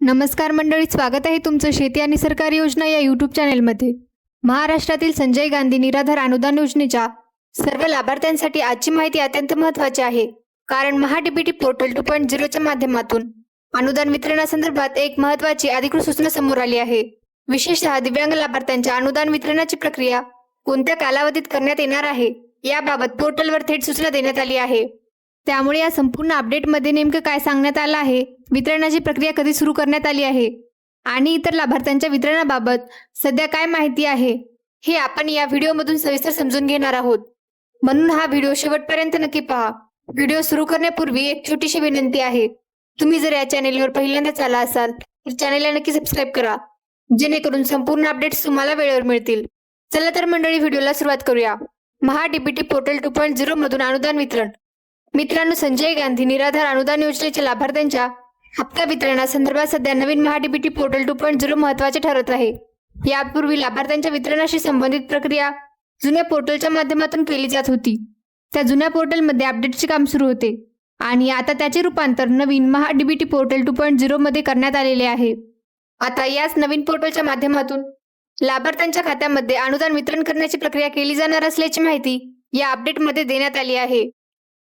नमस्कार मंडळी, स्वागत आहे तुमचं शेती आणि सरकारी योजना या यूट्यूब चॅनेलमध्ये। महाराष्ट्रातील संजय गांधी निराधार अनुदान योजनेच्या सर्व लाभार्थ्यांसाठी आजची माहिती अत्यंत महत्त्वाची आहे, कारण महाडीबीटी पोर्टल 2.0 च्या माध्यमातून अनुदान वितरणासंदर्भात एक महत्त्वाची अधिकृत सूचना समोर आली आहे। विशेषतः दिव्यांग लाभार्थ्यांच्या अनुदान वितरणाची प्रक्रिया कोणत्या कालावधीत करण्यात येणार आहे याबाबत पोर्टलवर थेट सूचना देण्यात आली आहे। त्यामुळे या संपूर्ण अपडेटमध्ये नेमकं काय सांगण्यात आलं आहे, वितरणाची प्रक्रिया कधी सुरू करण्यात आली आहे आणि इतर लाभार्थ्यांच्या वितरणाबाबत सध्या काय माहिती आहे हे आपण या व्हिडिओमधून सविस्तर समजून घेणार आहोत। म्हणून हा व्हिडिओ शेवटपर्यंत नक्की पहा। व्हिडिओ सुरू करण्यापूर्वी एक छोटीशी विनंती आहे, तुम्ही जर या चॅनेलवर पहिल्यांदाच आला असाल तर चॅनेलला नक्की सबस्क्राईब करा, जेणेकरून संपूर्ण अपडेट्स तुम्हाला वेळेवर मिळतील। चला तर मंडळी, व्हिडिओला सुरुवात करूया। महाडीबीटी पोर्टल 2.0 मधून अनुदान वितरण। मित्रांनो, संजय गांधी निराधार अनुदान योजनेच्या लाभार्थ्यांच्या हप्ता वितरणासंदर्भात सध्या नवीन महाडीबीटी पोर्टल 2.0 महत्त्वाचे ठरत आहे। यापूर्वी लाभार्थ्यांच्या वितरणाशी संबंधित प्रक्रिया जुन्या पोर्टलच्या माध्यमातून केली जात होती। त्या जुन्या पोर्टलमध्ये अपडेटचे काम सुरू होते आणि आता त्याचे रूपांतर नवीन महाडीबीटी पोर्टल 2.0 मध्ये करण्यात आलेले आहे। आता याच नवीन पोर्टलच्या माध्यमातून लाभार्थ्यांच्या खात्यामध्ये अनुदान वितरण करण्याची प्रक्रिया केली जाणार असल्याची माहिती या अपडेटमध्ये देण्यात आली आहे।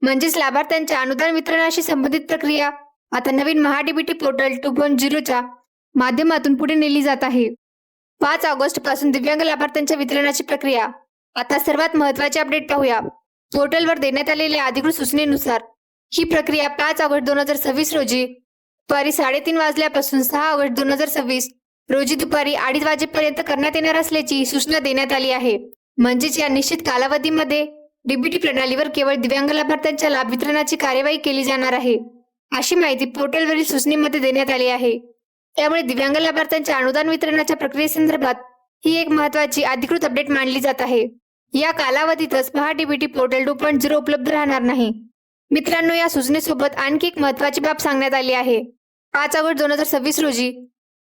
म्हणजेच लाभार्थ्यांच्या अनुदान वितरणाशी संबंधित प्रक्रिया आता नवीन महाडीबीटी पोर्टल 2.0 च्या माध्यमातून पुढे नेली जात आहे। 5 ऑगस्ट पासून दिव्यांग लाभार्थ्यांच्या वितरणाची प्रक्रिया। आता सर्वात महत्त्वाचे अपडेट पाहूया। पोर्टलवर देण्यात आलेल्या अधिकृत सूचनेनुसार ही प्रक्रिया 5 ऑगस्ट 2026 रोजी दुपारी 3:30 वाजल्यापासून 6 ऑगस्ट 2026 रोजी दुपारी 2:30 वाजेपर्यंत करण्यात येणार असल्याची सूचना देण्यात आली आहे। म्हणजेच या निश्चित कालावधीमध्ये डीबीटी प्रणालीवर केवळ दिव्यांग लाभार्थ्यांच्या लाभ वितरणाची कार्यवाही केली जाणार आहे, अशी माहिती पोर्टलवरील सूचनेमध्ये देण्यात आली आहे। त्यामुळे दिव्यांग लाभार्थ्यांच्या अनुदान वितरणाच्या प्रक्रियेसंदर्भात ही एक महत्त्वाची अधिकृत अपडेट मानली जात आहे। या कालावधीतच महाडीबीटी पोर्टल 2.0 उपलब्ध राहणार नाही। मित्रांनो, या सूचनेसोबत आणखी एक महत्त्वाची बाब सांगण्यात आली आहे। 5 ऑगस्ट 2026 रोजी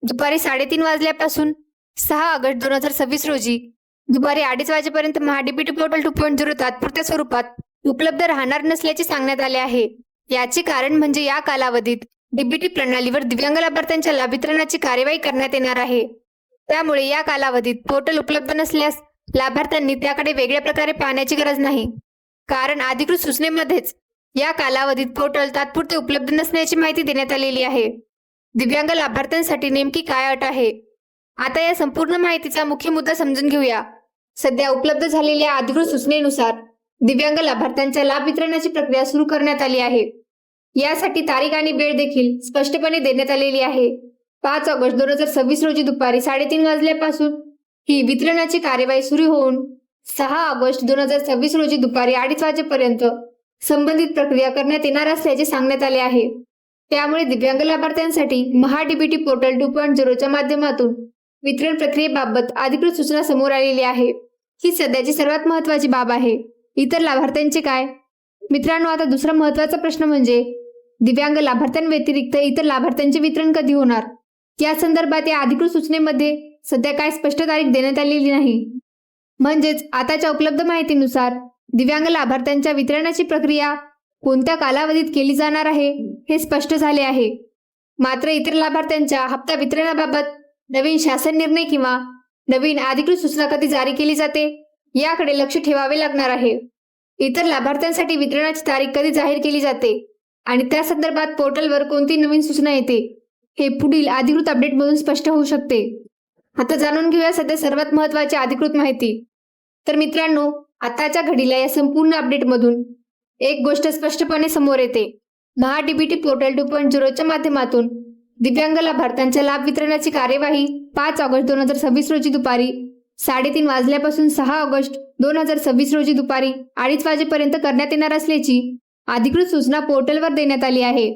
दुपारी 3:30 वाजल्यापासून 6 ऑगस्ट 2026 रोजी दुपारी 2:30 वाजेपर्यंत महाडीबीटी पोर्टल 2.0 तात्पुरत्या स्वरूपात उपलब्ध राहणार नसल्याचे सांगण्यात आले आहे। याचे कारण म्हणजे या कालावधीत डीबीटी प्रणालीवर दिव्यांग लाभार्थ्यांच्या लाभ वितरणाची कार्यवाही करण्यात येणार आहे। त्यामुळे या कालावधीत पोर्टल उपलब्ध नसल्यास लाभार्थ्यांनी त्याकडे वेगळ्या प्रकारे पाहण्याची गरज नाही, कारण अधिकृत सूचनेमध्येच या कालावधीत पोर्टल तात्पुरते उपलब्ध नसण्याची माहिती देण्यात आलेली आहे। दिव्यांग लाभार्थ्यांसाठी नेमकी काय अट आहे? आता या संपूर्ण माहितीचा मुख्य मुद्दा समजून घेऊया। सध्या उपलब्ध झालेल्या अधिकृत सूचनेनुसार दिव्यांग लाभार्थ्यांच्या लाभ वितरणाची प्रक्रिया सुरू करण्यात आली आहे। यासाठी तारीख आणि वेळ देखील स्पष्टपणे देण्यात आलेली आहे। 5 ऑगस्ट 2026 रोजी दुपारी 3:30 वाजल्यापासून ही वितरणाची कार्यवाही सुरू होऊन 6 ऑगस्ट 2026 रोजी दुपारी 2:30 वाजेपर्यंत संबंधित प्रक्रिया करण्यात येणार असल्याचे सांगण्यात आले आहे। त्यामुळे दिव्यांग लाभार्थ्यांसाठी महाडीबीटी पोर्टल 2.0 च्या माध्यमातून वितरण प्रक्रियेबाबत अधिकृत सूचना समोर आलेली आहे। ही सध्याची सर्वात महत्त्वाची बाब आहे। इतर लाभार्थ्यांचे काय? मित्रांनो, आता दुसरा महत्त्वाचा प्रश्न म्हणजे दिव्यांग लाभार्थ्यांव्यतिरिक्त इतर लाभार्थ्यांचे वितरण कधी होणार? या संदर्भात या अधिकृत सूचनेमध्ये सध्या काय स्पष्ट तारीख देण्यात आलेली नाही। म्हणजेच आताच्या उपलब्ध माहितीनुसार दिव्यांग लाभार्थ्यांच्या वितरणाची प्रक्रिया कोणत्या कालावधीत केली जाणार आहे हे स्पष्ट झाले आहे। मात्र इतर लाभार्थ्यांच्या हप्ता वितरणाबाबत नवीन शासन निर्णय किंवा नवीन अधिकृत सूचना कधी जारी केली जाते याकडे लक्ष ठेवावे लागणार आहे। इतर लाभार्थ्यांसाठी वितरणाची तारीख कधी जाहीर केली जाते आणि त्या संदर्भात पोर्टलवर कोणती नवीन सूचना येते हे पुढील अधिकृत अपडेटमधून स्पष्ट होऊ शकते। आता जाणून घेऊया सध्या सर्वात महत्त्वाची अधिकृत माहिती। तर मित्रांनो, आताच्या घडीला या संपूर्ण अपडेटमधून एक गोष्ट स्पष्टपणे समोर येते। महाडीबीटी पोर्टल 2.0 च्या माध्यमातून दिव्यांग लाभार्थ्यांच्या लाभ वितरणाची कार्यवाही 5 ऑगस्ट 2026 रोजी दुपारी 3:30 वाजल्यापासून 6 ऑगस्ट 2026 रोजी दुपारी 2:30 वाजेपर्यंत करण्यात येणार असल्याची अधिकृत सूचना पोर्टलवर देण्यात आली आहे।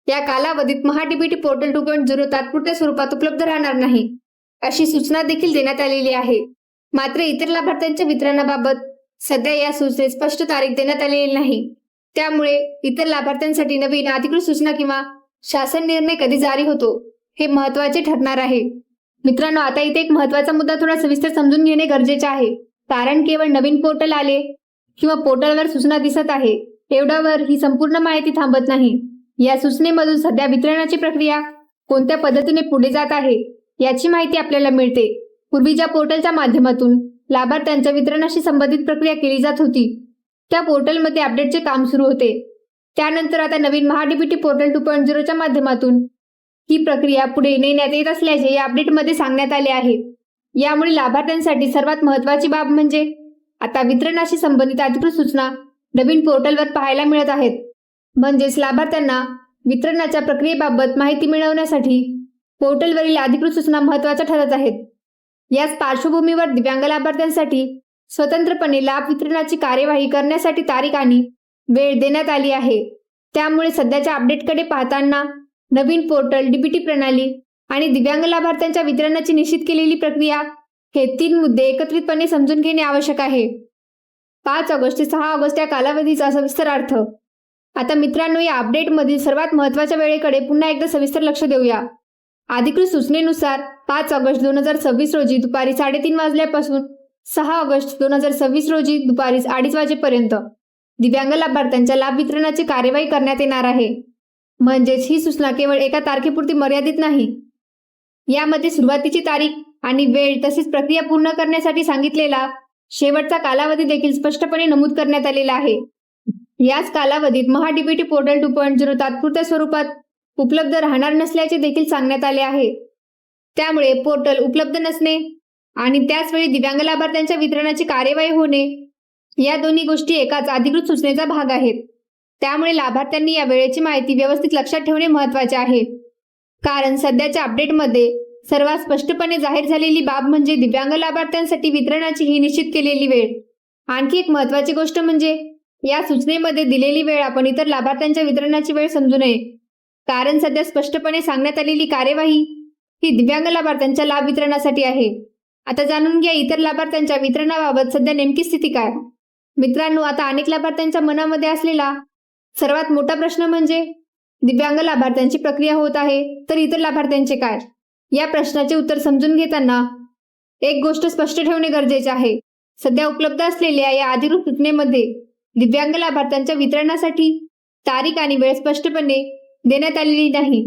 या कालावधीत महाडीबीटी पोर्टल 2.0 तात्पुरत्या स्वरूपात उपलब्ध राहणार नाही, अशी सूचना देखील देण्यात आलेली आहे। मात्र इतर लाभार्थ्यांच्या वितरणाबाबत सध्या या सूचनेत स्पष्ट तारीख देण्यात आलेली नाही। त्यामुळे इतर लाभार्थ्यांसाठी नवीन अधिकृत सूचना किंवा शासन निर्णय कधी जारी होतो हे महत्त्वाचे ठरणार आहे। मित्रांनो, आता इथे एक महत्त्वाचा मुद्दा थोडा सविस्तर समजून घेणे गरजेचे आहे, कारण केवळ नवीन पोर्टल आले किंवा पोर्टलवर सूचना दिसत आहे एवढ्यावर ही संपूर्ण माहिती थांबत नाही। या सूचनेमधून सध्या वितरणाची प्रक्रिया कोणत्या पद्धतीने पुढे जात आहे याची माहिती आपल्याला मिळते. पूर्वी ज्या पोर्टलच्या माध्यमातून लाभार्थ्यांच्या वितरणाशी संबंधित प्रक्रिया केली जात होती त्या पोर्टलमध्ये अपडेटचे काम सुरू होते. त्यानंतर आता नवीन महाडीबीटी पोर्टल 2.0च्या माध्यमातून ही प्रक्रिया पुढे नेण्यात येत असल्याचे या अपडेटमध्ये सांगण्यात आले आहे. यामुळे लाभार्थ्यांसाठी सर्वात महत्त्वाची बाब म्हणजे आता वितरणाशी संबंधित अधिकृत सूचना नवीन पोर्टलवर पाहायला मिळत आहेत. म्हणजेच लाभार्थ्यांना वितरणाच्या प्रक्रियेबाबत माहिती मिळवण्यासाठी पोर्टलवरील अधिकृत सूचना महत्त्वाच्या ठरत आहेत. याच पार्श्वभूमीवर दिव्यांग लाभार्थ्यांसाठी स्वतंत्रपणे लाभ वितरणाची कार्यवाही करण्यासाठी तारीख आणि वेळ देण्यात आली आहे. त्यामुळे सध्याच्या अपडेटकडे पाहताना नवीन पोर्टल, डीबीटी प्रणाली आणि दिव्यांग लाभार्थ्यांच्या वितरणाची निश्चित केलेली प्रक्रिया हे 3 मुद्दे एकत्रितपणे समजून घेणे आवश्यक आहे. 5 ऑगस्ट ते 6 ऑगस्ट या कालावधीचा सविस्तर अर्थ. आता मित्रांनो, या अपडेटमधील सर्वात महत्त्वाच्या वेळेकडे पुन्हा एकदा सविस्तर लक्ष देऊया. अधिकृत सूचनेनुसार 5 ऑगस्ट 2026 रोजी दुपारी 3:30 वाजल्यापासून 6 ऑगस्ट 2026 रोजी दुपारी 2:30 वाजेपर्यंत दिव्यांग लाभार्थ्यांच्या लाभ वितरणाची कार्यवाही करण्यात येणार आहे. म्हणजेच ही सूचना केवळ एका तारखेपुरती मर्यादित नाही. यामध्ये सुरुवातीची तारीख आणि वेळ तसेच प्रक्रिया पूर्ण करण्यासाठी सांगितलेला शेवटचा कालावधी देखील स्पष्टपणे नमूद करण्यात आलेला आहे. याच कालावधीत महाडीबीटी पोर्टल 2.0 तात्पुरत्या स्वरूपात उपलब्ध राहणार नसल्याचे देखील सांगण्यात आले आहे. त्यामुळे पोर्टल उपलब्ध नसणे आणि त्याचवेळी दिव्यांग लाभार्थ्यांच्या वितरणाची कार्यवाही होणे या दोन्ही गोष्टी एकाच अधिकृत सूचनेचा भाग आहेत. त्यामुळे लाभार्थ्यांनी या वेळेची माहिती व्यवस्थित लक्षात ठेवणे महत्त्वाचे आहे. कारण सध्याच्या अपडेटमध्ये सर्वात स्पष्टपणे जाहीर झालेली बाब म्हणजे दिव्यांग लाभार्थ्यांसाठी वितरणाची ही निश्चित केलेली वेळ. आणखी एक महत्त्वाची गोष्ट म्हणजे या सूचनेमध्ये दिलेली वेळ आपण इतर लाभार्थ्यांच्या वितरणाची वेळ समजू नये. कारण सध्या स्पष्टपणे सांगण्यात आलेली कार्यवाही ही दिव्यांग लाभार्थ्यांच्या लाभ वितरणासाठी आहे. आता जाणून घ्या इतर लाभार्थ्यांच्या वितरणाबाबत सध्या नेमकी स्थिती काय. मित्रांनो, आता अनेक लाभार्थ्यांच्या मनामध्ये असलेला सर्वात मोठा प्रश्न म्हणजे दिव्यांग लाभार्थ्यांची प्रक्रिया होत आहे तर इतर लाभार्थ्यांचे काय. या प्रश्नाचे उत्तर समजून घेताना एक गोष्ट स्पष्ट ठेवणे गरजेचे आहे. सध्या उपलब्ध असलेल्या या अधिकृत सूचनेमध्ये दिव्यांग लाभार्थ्यांच्या वितरणासाठी तारीख आणि वेळ स्पष्टपणे देण्यात आलेली नाही.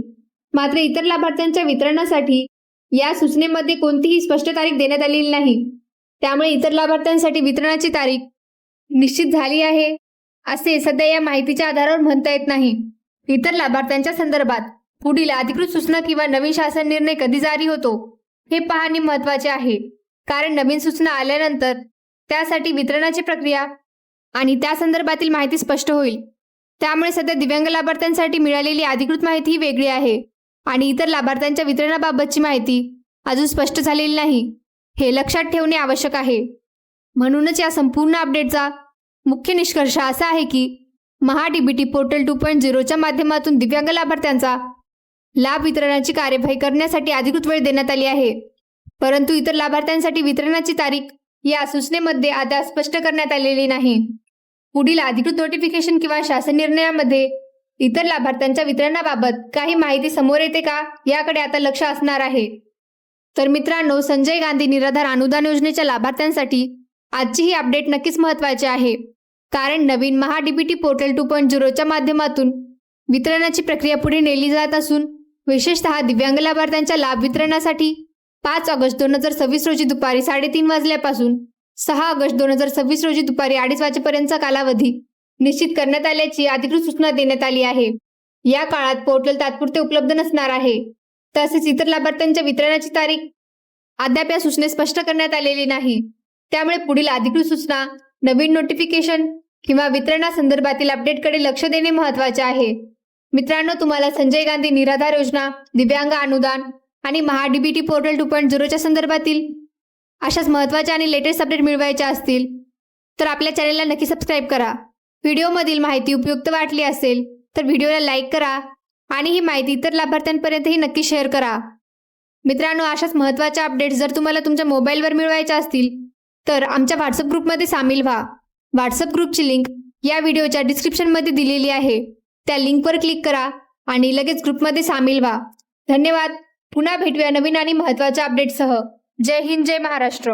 मात्र इतर लाभार्थ्यांच्या वितरणासाठी या सूचनेमध्ये कोणतीही स्पष्ट तारीख देण्यात आलेली नाही. त्यामुळे इतर लाभार्थ्यांसाठी वितरणाची तारीख निश्चित झाली आहे असे सध्या या माहितीच्या आधारावर म्हणता येत नाही. इतर लाभार्थ्यांच्या संदर्भात पुढील अधिकृत सूचना किंवा नवीन शासन निर्णय कधी जारी होतो हे पाहणे महत्त्वाचे आहे. कारण नवीन सूचना आल्यानंतर त्यासाठी वितरणाची प्रक्रिया आणि त्या संदर्भातील माहिती स्पष्ट होईल. त्यामुळे सध्या दिव्यांग लाभार्थ्यांसाठी मिळालेली अधिकृत माहिती ही वेगळी आहे आणि इतर लाभार्थ्यांच्या वितरणाबाबतची माहिती अजून स्पष्ट झालेली नाही हे लक्षात ठेवणे आवश्यक आहे. म्हणूनच या संपूर्ण अपडेटचा मुख्य निष्कर्ष असा आहे की महाडीबीटी पोर्टल 2.0च्या माध्यमातून दिव्यांग लाभार्थ्यांचा लाभ वितरणाची कार्यवाही करण्यासाठी अधिकृत वेळ देण्यात आली आहे. परंतु इतर लाभार्थ्यांसाठी वितरणाची तारीख या सूचनेमध्ये आता स्पष्ट करण्यात आलेली नाही. पुढील अधिकृत नोटिफिकेशन किंवा शासन निर्णयामध्ये इतर लाभार्थ्यांच्या वितरणाबाबत काही माहिती समोर येते का याकडे आता लक्ष असणार आहे. तर मित्रांनो, संजय गांधी निराधार अनुदान योजनेच्या लाभार्थ्यांसाठी आजची ही अपडेट नक्कीच महत्त्वाची आहे. कारण नवीन महाडीबीटी पोर्टल 2.0च्या माध्यमातून वितरणाची प्रक्रिया पुढे नेली जात असून विशेषतः दिव्यांग लाभार्थ्यांच्या लाभ वितरणासाठी 5 ऑगस्ट 2026 रोजी दुपारी 3:30 वाजल्यापासून 6 ऑगस्ट 2026 रोजी दुपारी 2:30 वाजेपर्यंतचा कालावधी निश्चित करण्यात आल्याची अधिकृत सूचना देण्यात आली आहे. या काळात पोर्टल तात्पुरते उपलब्ध नसणार आहे. तसेच इतर लाभार्थ्यांच्या वितरणाची तारीख अद्याप या सूचनेत स्पष्ट करण्यात आलेली नाही. त्यामुळे पुढील अधिकृत सूचना, नवीन नोटिफिकेशन किंवा वितरणासंदर्भातील अपडेटकडे लक्ष देणे महत्त्वाचे आहे. मित्रांनो, तुम्हाला संजय गांधी निराधार योजना, दिव्यांग अनुदान आणि महाडीबीटी पोर्टल 2.0च्या संदर्भातील अशाच महत्त्वाच्या आणि लेटेस्ट अपडेट मिळवायच्या असतील तर आपल्या चॅनलला नक्की सबस्क्राईब करा. व्हिडिओमधील माहिती उपयुक्त वाटली असेल तर व्हिडिओला लाईक करा आणि ही माहिती इतर लाभार्थ्यांपर्यंतही नक्की शेअर करा. मित्रांनो, अशाच महत्त्वाच्या अपडेट्स जर तुम्हाला तुमच्या मोबाईलवर मिळवायच्या असतील तर आमच्या व्हॉट्सअप ग्रुपमध्ये सामील व्हा. व्हॉट्सअप ग्रुपची लिंक या व्हिडिओच्या डिस्क्रिप्शनमध्ये दिलेली आहे. त्या लिंकवर क्लिक करा आणि लगेच ग्रुपमध्ये सामील व्हा. धन्यवाद. पुन्हा भेटूया नवीन आणि महत्त्वाच्या अपडेटसह. जय हिंद, जय महाराष्ट्र.